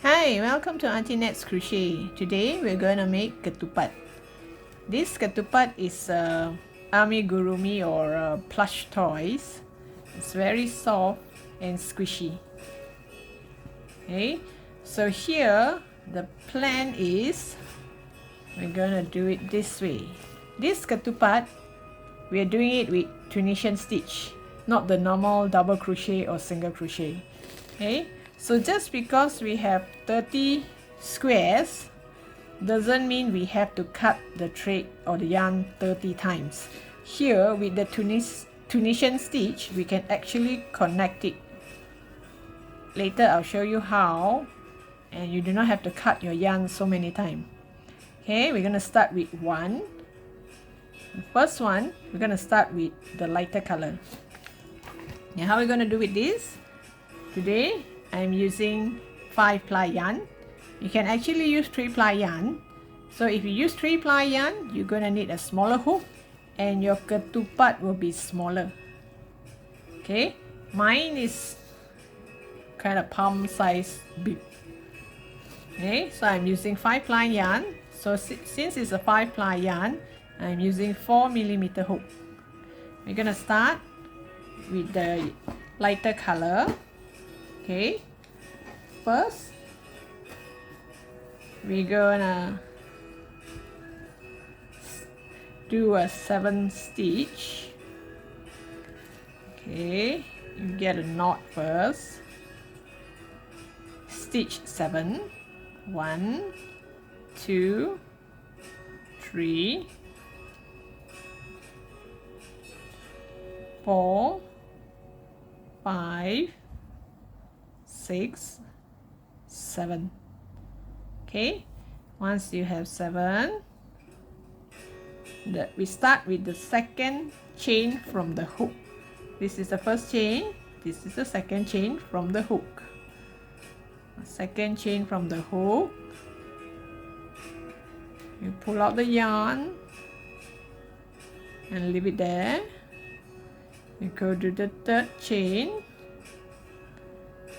Hi, welcome to Auntie Nat's Crochet. Today we're going to make ketupat. This ketupat is amigurumi or plush toys. It's very soft and squishy. Okay, so here the plan is we're going to do it this way. This ketupat, we are doing it with Tunisian stitch, not the normal double crochet or single crochet. Okay, so just because we have 30 squares doesn't mean we have to cut the thread or the yarn 30 times. Here with the Tunisian stitch, we can actually connect it. Later I'll show you how, and you do not have to cut your yarn so many times. Okay, we're going to start with one. The first one, we're going to start with the lighter color. Now how are we going to do with this? Today I'm using 5-ply yarn. You can actually use 3-ply yarn. So if you use 3-ply yarn, you're going to need a smaller hook and your ketupat will be smaller. Okay, mine is kind of palm size big. Okay, so I'm using 5-ply yarn. So since it's a 5-ply yarn, I'm using 4mm hook. We're going to start with the lighter color. Okay, first we're gonna do a 7 stitch. Okay, you get a knot first. Stitch 7. 1, 2, 3, 4, 5, 6, 7. Okay, once you have 7, we start with the second chain from the hook. This is the first chain, this is the second chain from the hook. Second chain from the hook, you pull out the yarn and leave it there. You go to the third chain,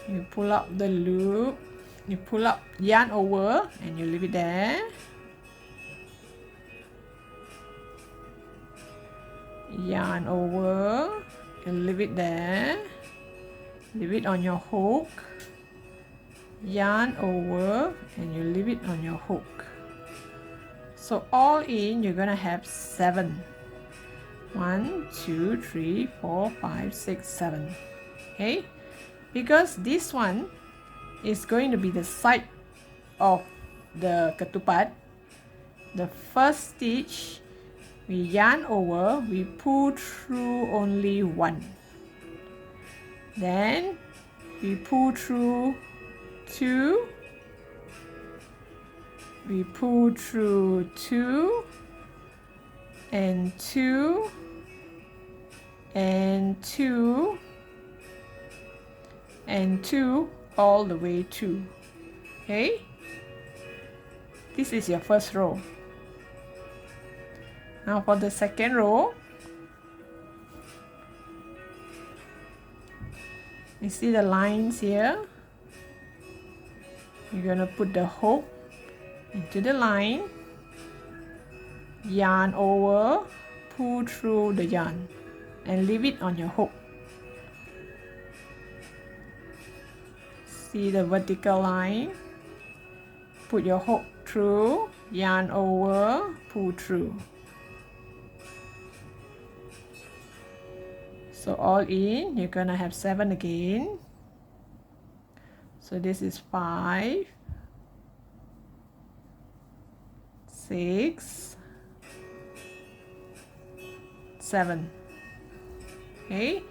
you pull up the loop, you pull up yarn over and you leave it there. Yarn over and leave it there. Leave it on your hook. Yarn over and you leave it on your hook. So all in you're gonna have 7. 1, 2, 3, 4, 5, 6, 7. Okay, because this one is going to be the side of the ketupat. The first stitch we yarn over, we pull through only 1. Then we pull through 2. We pull through 2 and 2 and 2 and 2 all the way through. Okay, this is your first row. Now for the second row, you see the lines here. You're going to put the hook into the line, yarn over, pull through the yarn and leave it on your hook. See the vertical line, put your hook through, yarn over, pull through. So all in, you're gonna have 7 again. So this is 5, 6, 7. Okay,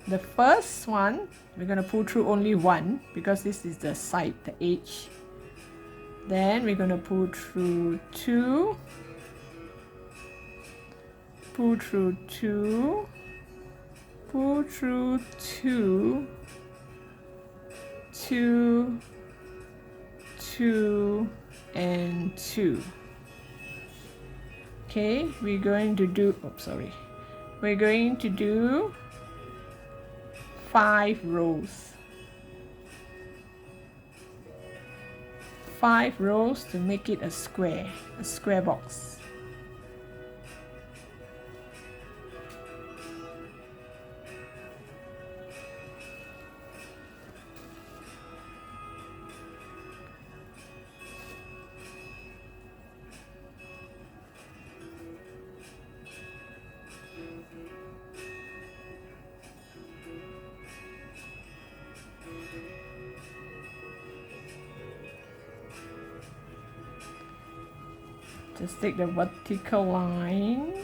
the first one we're going to pull through only 1 because this is the side, the edge. Then we're going to pull through 2, pull through 2, pull through 2, 2, 2 and 2. Okay, we're going to do, we're going to do 5 rows. 5 rows to make it a square box. Just take the vertical line.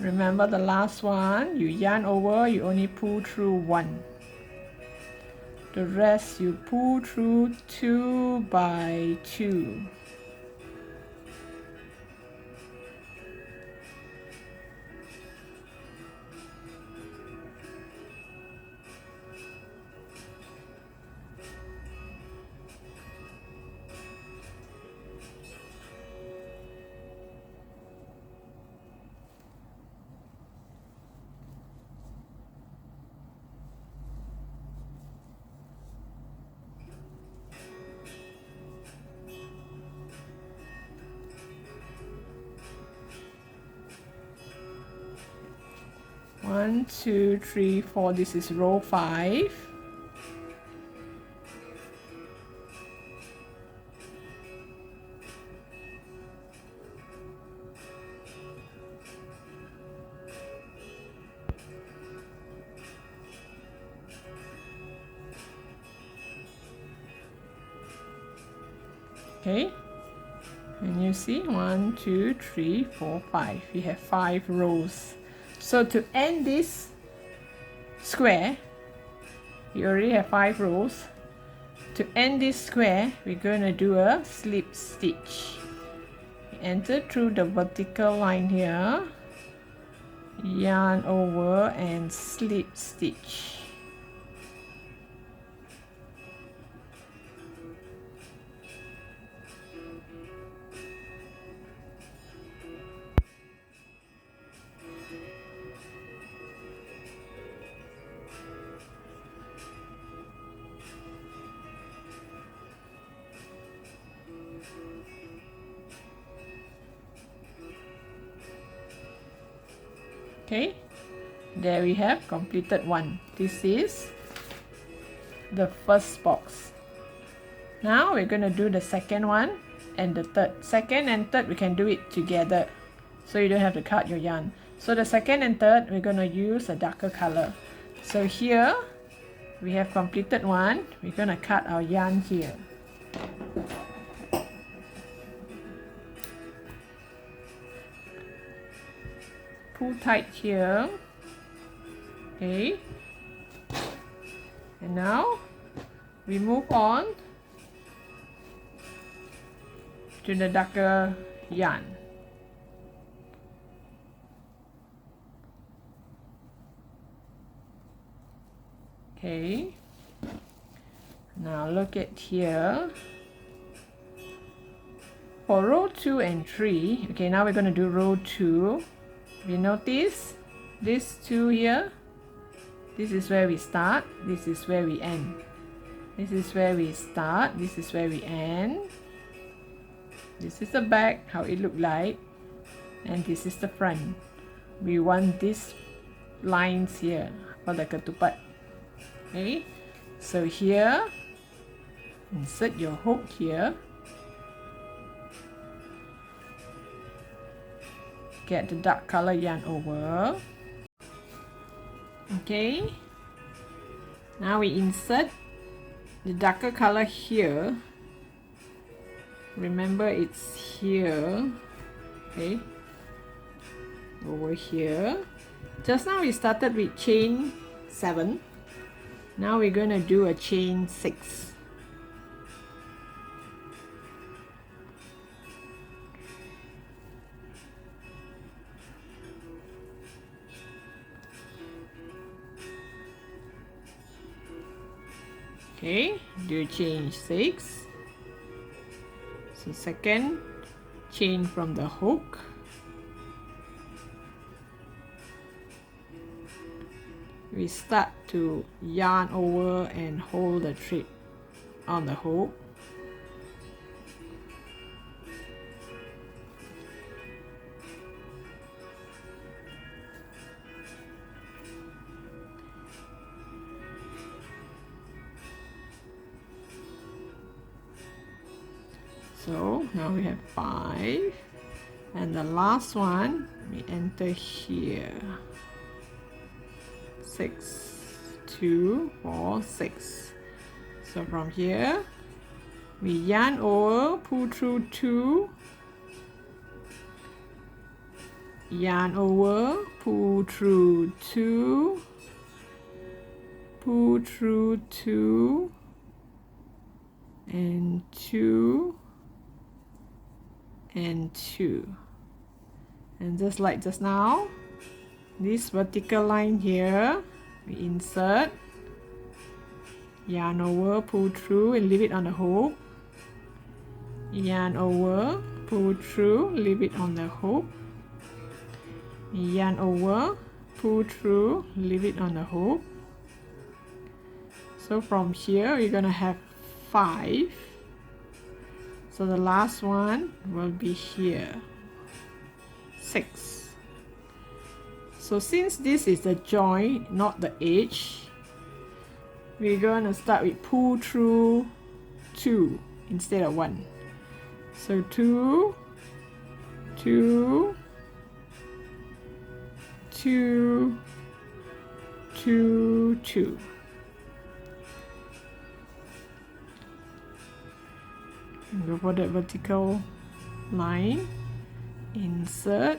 Remember the last one, you yarn over, you only pull through 1. The rest you pull through 2 by 2. One, 2, 3, 4. This is row 5. Okay, and you see 1, 2, 3, 4, 5. We have 5 rows. So to end this square, you already have 5 rows. To end this square, we're going to do a slip stitch. Enter through the vertical line here, yarn over and slip stitch. Okay, there we have completed one. This is the first box. Now we're going to do the second one and the third. Second and third, we can do it together, so you don't have to cut your yarn. So the second and third, we're going to use a darker color. So here we have completed one. We're going to cut our yarn here. Pull tight here. Okay, and now we move on to the darker yarn. Okay, now look at here. For row 2 and 3, okay, now we're going to do row 2. You notice these two here, this is where we start, this is where we end. This is where we start, this is where we end. This is the back, how it look like, and this is the front. We want these lines here for the ketupat. Okay, so here, insert your hook here. Get the dark color yarn over. Okay, now we insert the darker color here. Remember it's here. Okay, over here. Just now we started with chain 7. Now we're going to do a chain 6. Okay, do chain 6. So second chain from the hook. We start to yarn over and hold the thread on the hook. So now we have 5, and the last one we enter here. 6, 2, 4, 6. So from here we yarn over, pull through 2, yarn over, pull through 2, pull through 2 and 2 and 2, and just like just now, this vertical line here we insert, yarn over, pull through and leave it on the hook, yarn over, pull through, leave it on the hook, yarn over, pull through, leave it on the hook. So from here we're gonna have 5. So the last one will be here, 6. So since this is the joint, not the edge, we're gonna start with pull through 2 instead of 1. So 2, 2, 2, 2, 2. Go for that vertical line, insert,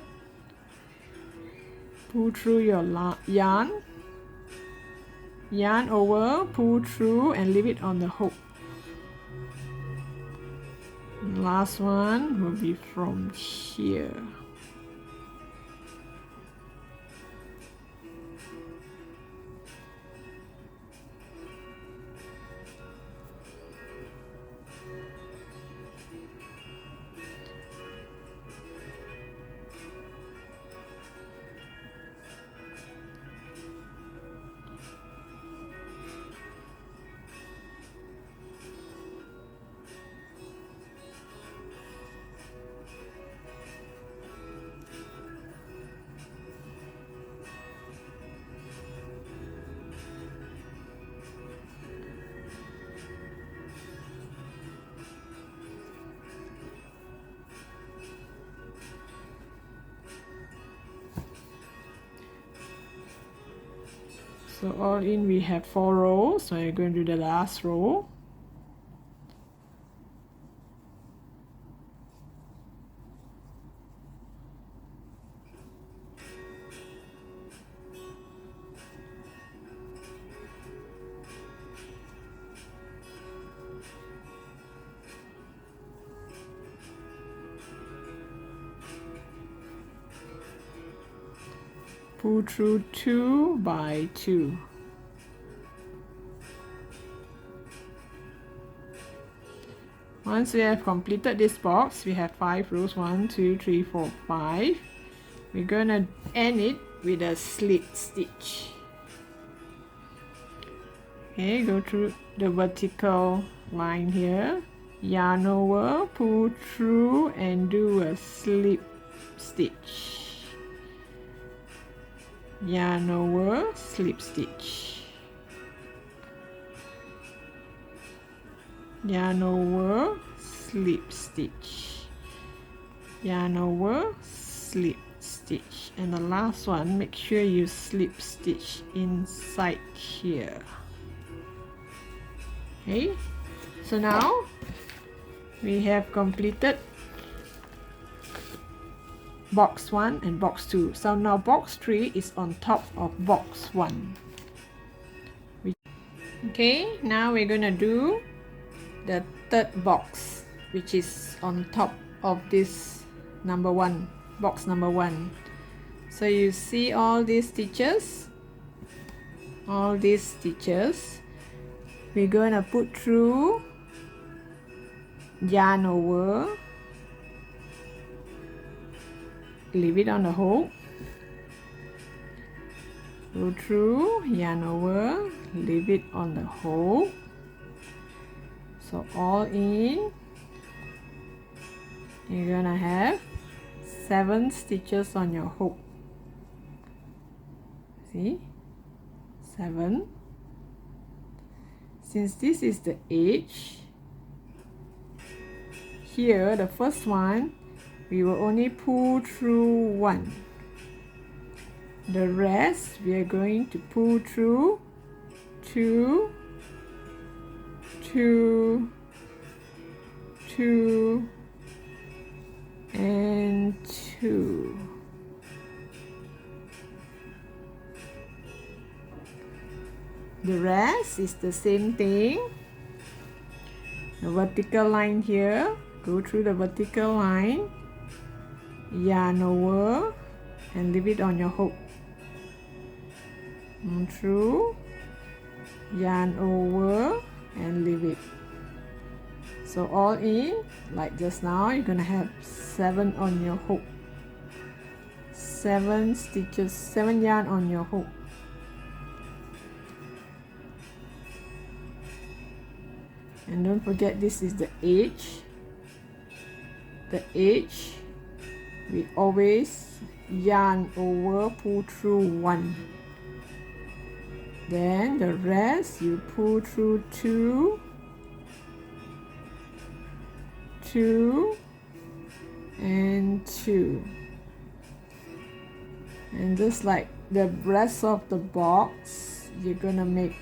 pull through your yarn, yarn over, pull through and leave it on the hook. Last one will be from here. So all in we have 4 rows, so I'm going to do the last row. Pull through 2 by 2. Once we have completed this box, we have 5 rows, 1, 2, 3, 4, 5. We're gonna end it with a slip stitch. Okay, go through the vertical line here, yarn over, pull through and do a slip stitch. Yarn over, slip stitch, yarn over, slip stitch, yarn over, slip stitch, and the last one, make sure you slip stitch inside here. Okay, so now we have completed box 1 and box 2. So now box 3 is on top of box 1. Okay, now we're gonna do the third box, which is on top of this number 1, box number 1. So you see all these stitches, we're gonna put through yarn over, leave it on the hook, go through, yarn over, leave it on the hook. So all in, you're gonna have 7 stitches on your hook. See, 7. Since this is the edge, here the first one we will only pull through 1. The rest we are going to pull through 2, 2, 2, and 2. The rest is the same thing. The vertical line here, go through the vertical line, yarn over, and leave it on your hook. And through, yarn over, and leave it. So all in, like just now, you're gonna have 7 on your hook. 7 stitches, 7 yarn on your hook. And don't forget, this is the edge. The edge, we always yarn over, pull through 1. Then the rest you pull through 2, 2, and 2. And just like the rest of the box, you're gonna make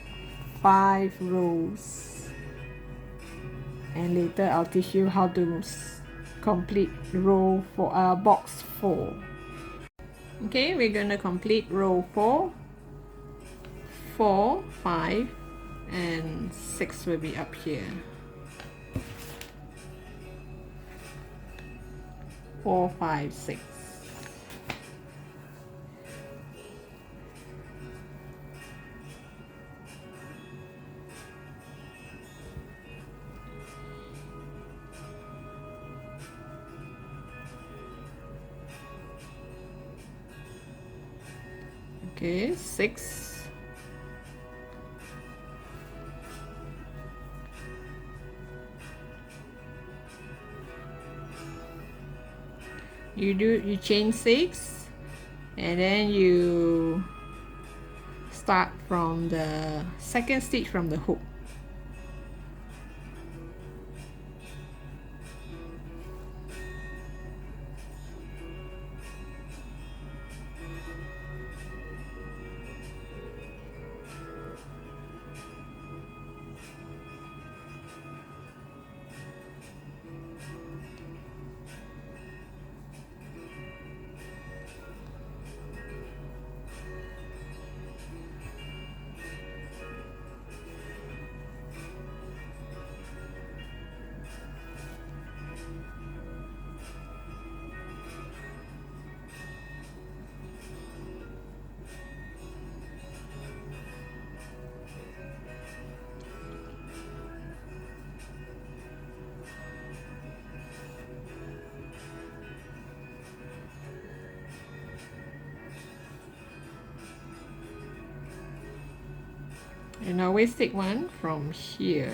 5 rows. And later I'll teach you how to complete row for box 4. Okay, we're gonna complete row 4, 4, 5, and 6 will be up here. 4, 5, 6. Okay, 6. You chain 6, and then you start from the second stitch from the hook. And always take one from here.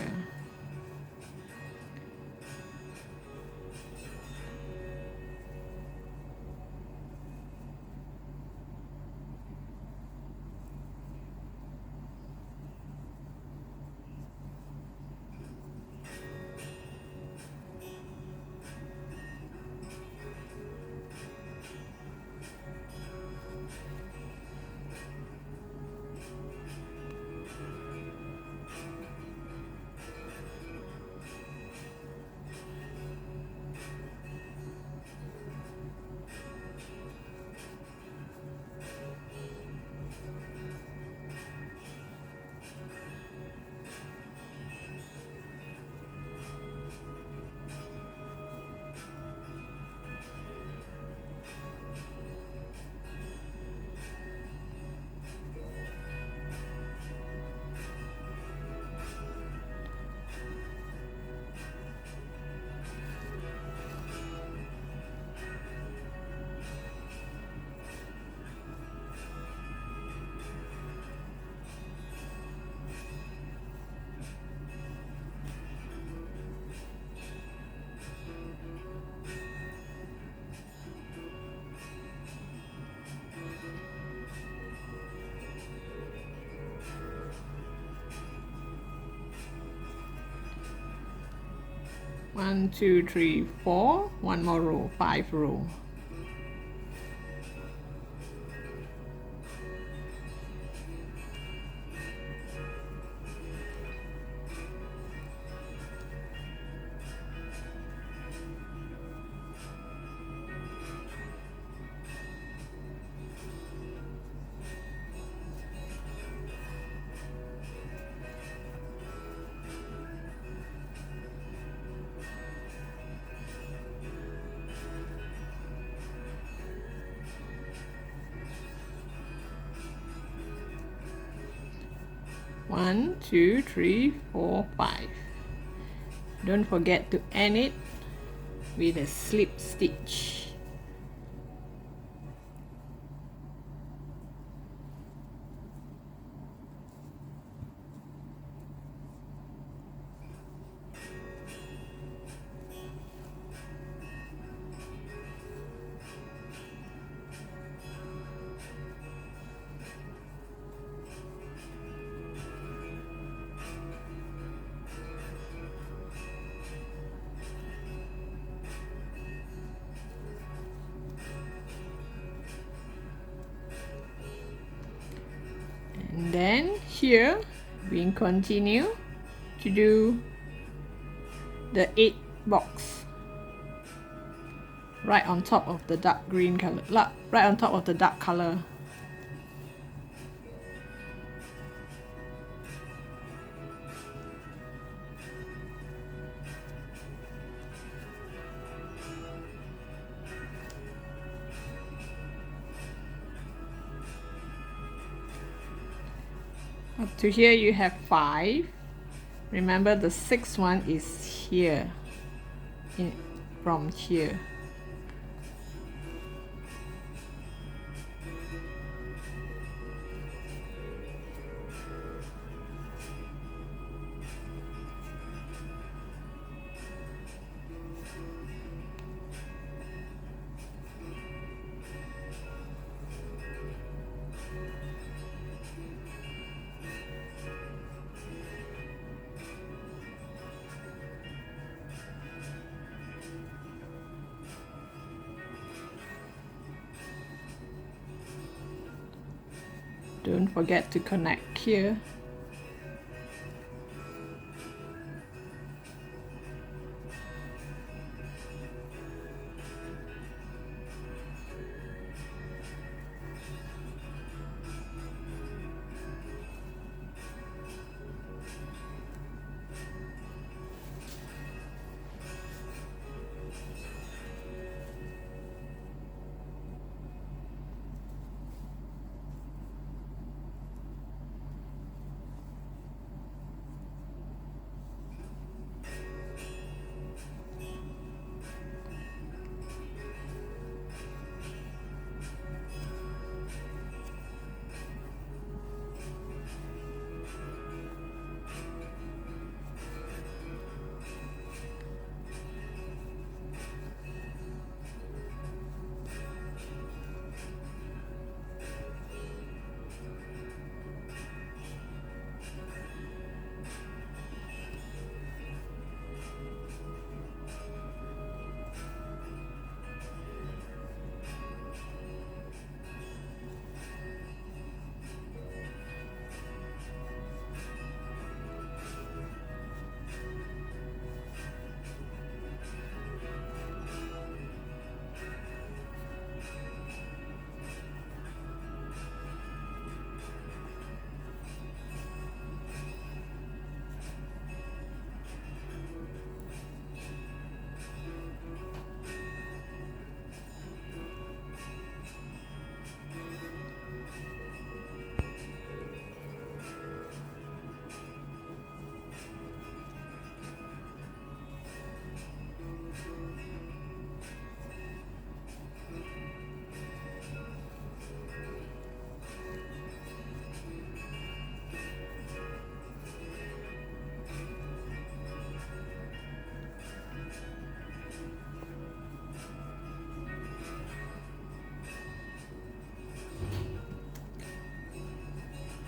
1 2 3 4, one more row, 5 row. One, two, three, four, 5. Don't forget to end it with a slip stitch. And then here we continue to do the 8 box right on top of the dark green color, right on top of the dark color. Up to here you have 5. Remember the 6th one is here, from here. Don't forget to connect here.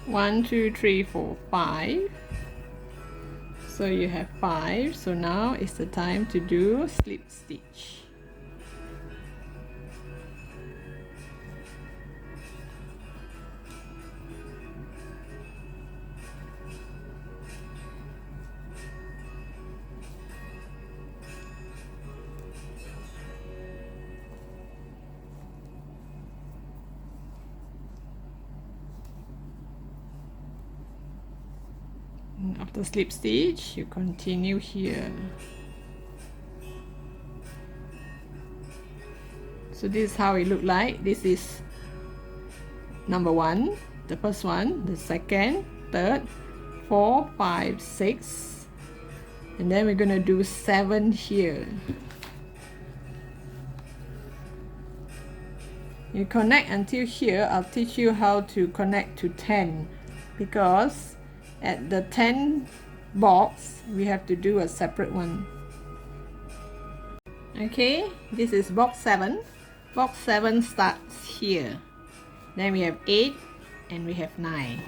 One, two, three, four, 5, So you have 5. So now is the time to do slip stitch. After slip stitch, you continue here. So this is how it look like. This is number 1, the first one, the second, third, 4, 5, 6, and then we're gonna do 7 here. You connect until here. I'll teach you how to connect to 10, because at the 10 box we have to do a separate one. Okay, this is box 7. Box 7 starts here. Then we have 8 and we have 9.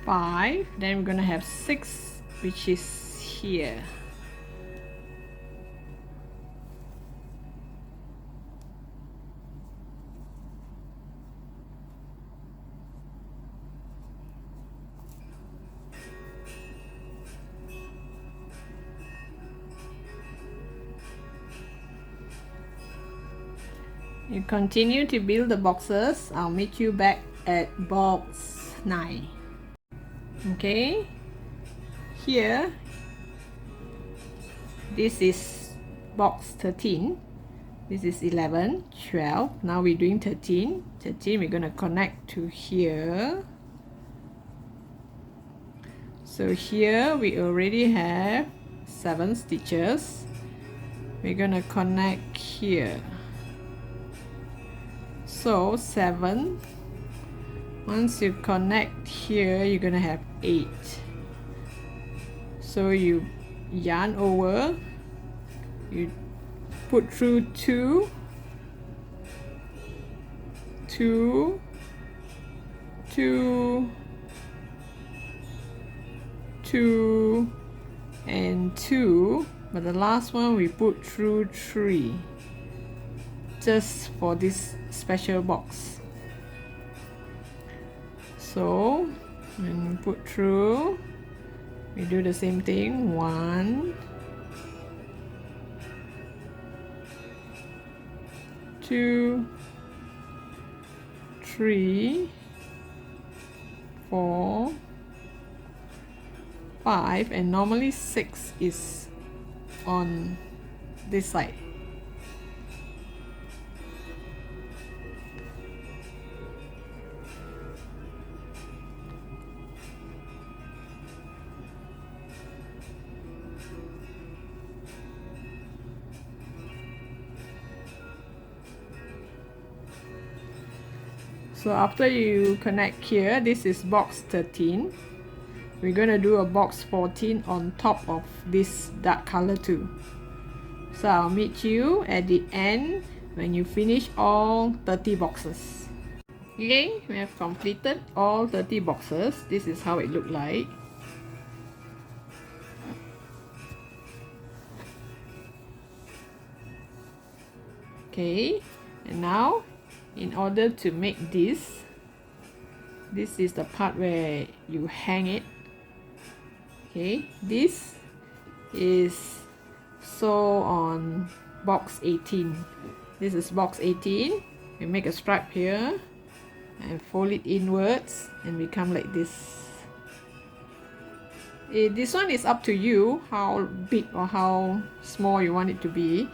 Five, then we're gonna have 6, which is here. You continue to build the boxes. I'll meet you back at box 9. Okay, here, this is box 13. This is 11, 12. Now we're doing 13. 13, we're gonna connect to here. So here we already have 7 stitches. We're gonna connect here. So 7. Once you connect here, you're gonna have 8. So you yarn over, you put through 2, 2, 2, 2, and 2, but the last one we put through 3, just for this special box. So when we put through, we do the same thing. 1, 2, 3, 4, 5, and normally 6 is on this side. So after you connect here, this is box 13. We're going to do a box 14 on top of this dark color too. So I'll meet you at the end when you finish all 30 boxes. Okay, we have completed all 30 boxes. This is how it looked like. Okay, and now in order to make this is the part where you hang it. Okay, this is sew on box 18. This is box 18. We make a stripe here and fold it inwards and become like this. This one is up to you how big or how small you want it to be.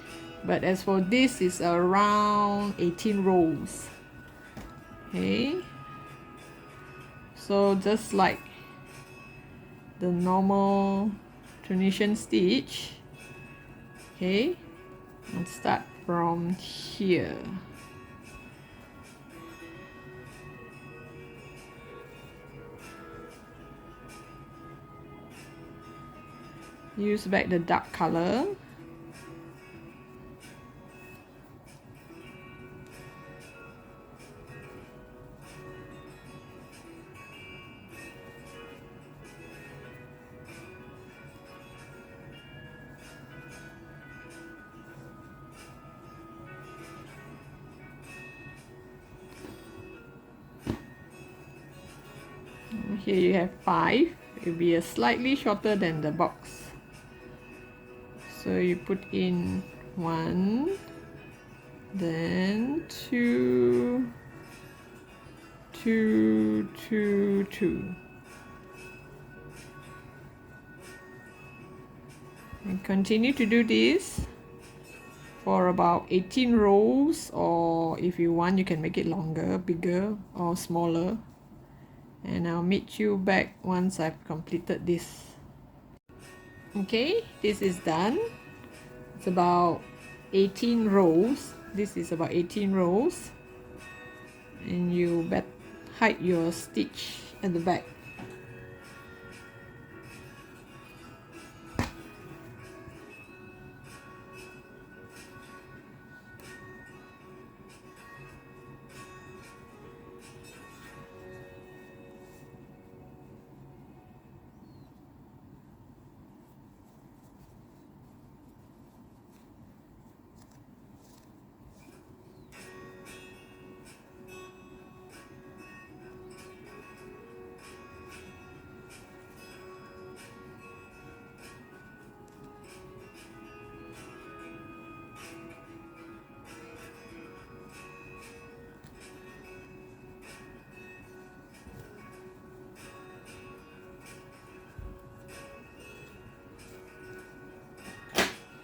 But as for this, is around 18 rows. Okay, so just like the normal Tunisian stitch. Okay, let's start from here. use back the dark color. Here you have 5. It will be a slightly shorter than the box. So you put in 1, then 2, 2, 2, 2. And continue to do this for about 18 rows, or if you want you can make it longer, bigger or smaller. And I'll meet you back once I've completed this. Okay, this is done. It's about 18 rows. This is about 18 rows. And you hide your stitch at the back.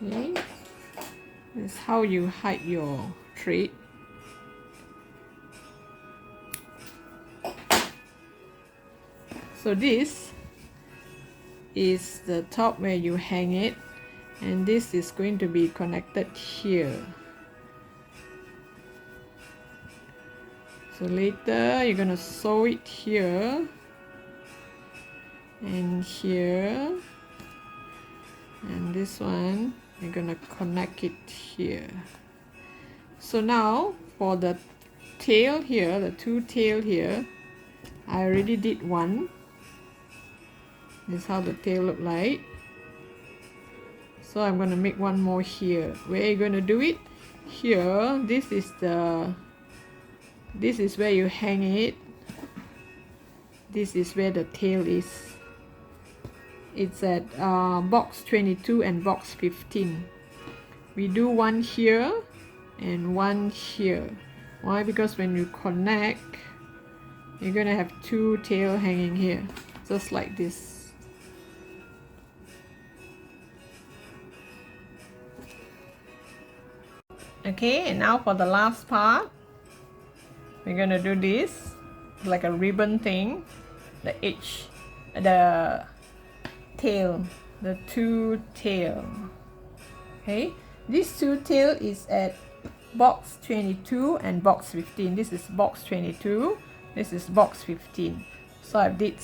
Okay, that's how you hide your thread. So this is the top where you hang it, and this is going to be connected here. So later you're gonna sew it here and here, and this one you're gonna connect it here. So now for the tail here, the two tail here, I already did one. This is how the tail look like. So I'm gonna make one more here. Where are you gonna do it? Here, this is where you hang it. This is where the tail is. It's at box 22 and box 15. We do one here and one here. Why? Because when you connect, you're gonna have two tail hanging here, just like this. Okay, and now for the last part, we're gonna do this like a ribbon thing. The edge, the tail, the two tail. Okay, this two tail is at box 22 and box 15. This is box 22, this is box 15. So I did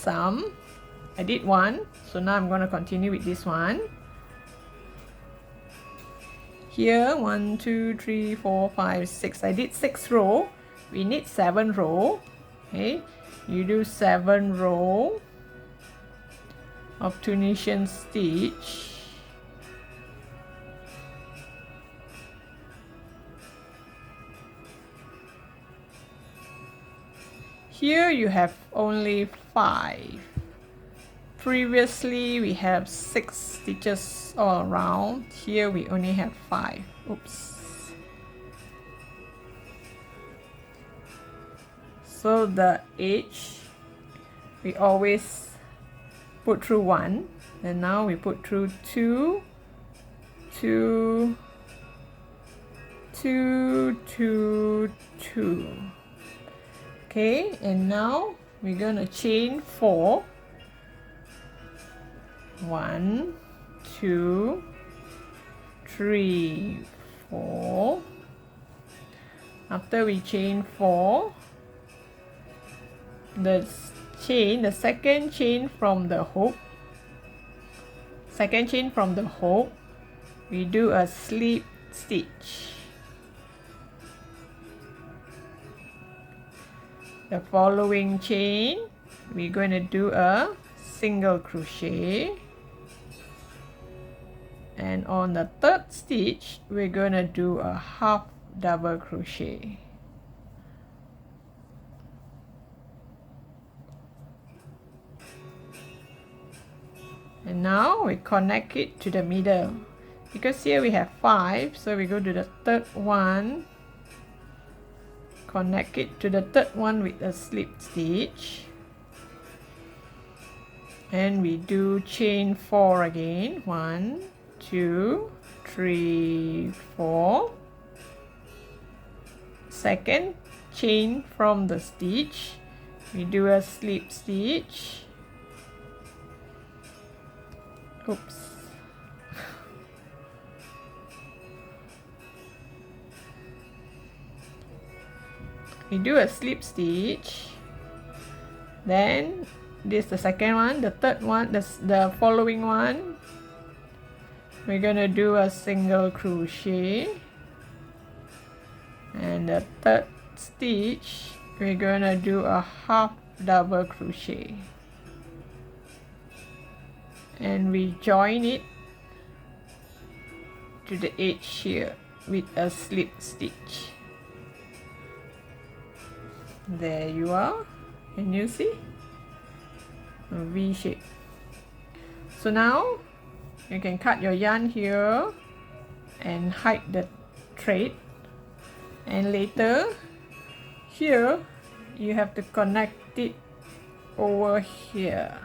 one, so now I'm going to continue with this one. Here 1 2 3 4 5 6, I did 6 row. We need 7 row. Okay, you do 7 row of Tunisian stitch. Here you have only 5. Previously we have 6 stitches all around. Here we only have 5. Oops. So the edge we always put through 1, and now we put through 2, 2, 2, 2, 2. Okay, and now we're gonna chain 4. 1, 2, 3, 4. After we chain 4, the second chain from the hook, second chain from the hook, we do a slip stitch. The following chain, we're going to do a single crochet, and on the third stitch we're going to do a half double crochet. And now we connect it to the middle, because here we have 5, so we go to the third one, connect it to the third one with a slip stitch, and we do chain 4 again. 1, 2, 3, 4. Second chain from the stitch, we do a slip stitch. Oops. We do a slip stitch, then this is the second one. The third one, the following one, we're gonna do a single crochet, and the third stitch we're gonna do a half double crochet, and we join it to the edge here with a slip stitch. There you are. Can you see? A V shape. So now you can cut your yarn here and hide the thread, and later here you have to connect it over here.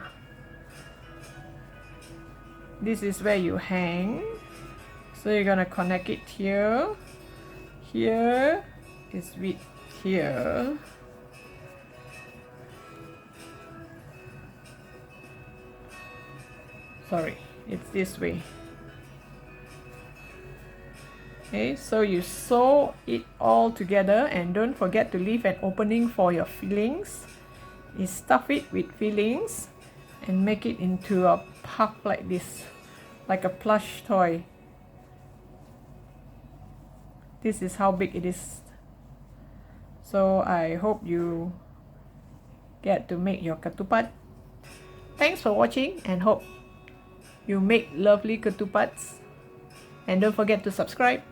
This is where you hang, so you're gonna connect it here. Here is with here. Sorry, it's this way. Okay, so you sew it all together, and don't forget to leave an opening for your fillings. You stuff it with fillings and make it into a puff like this, like a plush toy. This is how big it is. So I hope you get to make your ketupat. Thanks for watching, and hope you make lovely ketupats, and don't forget to subscribe.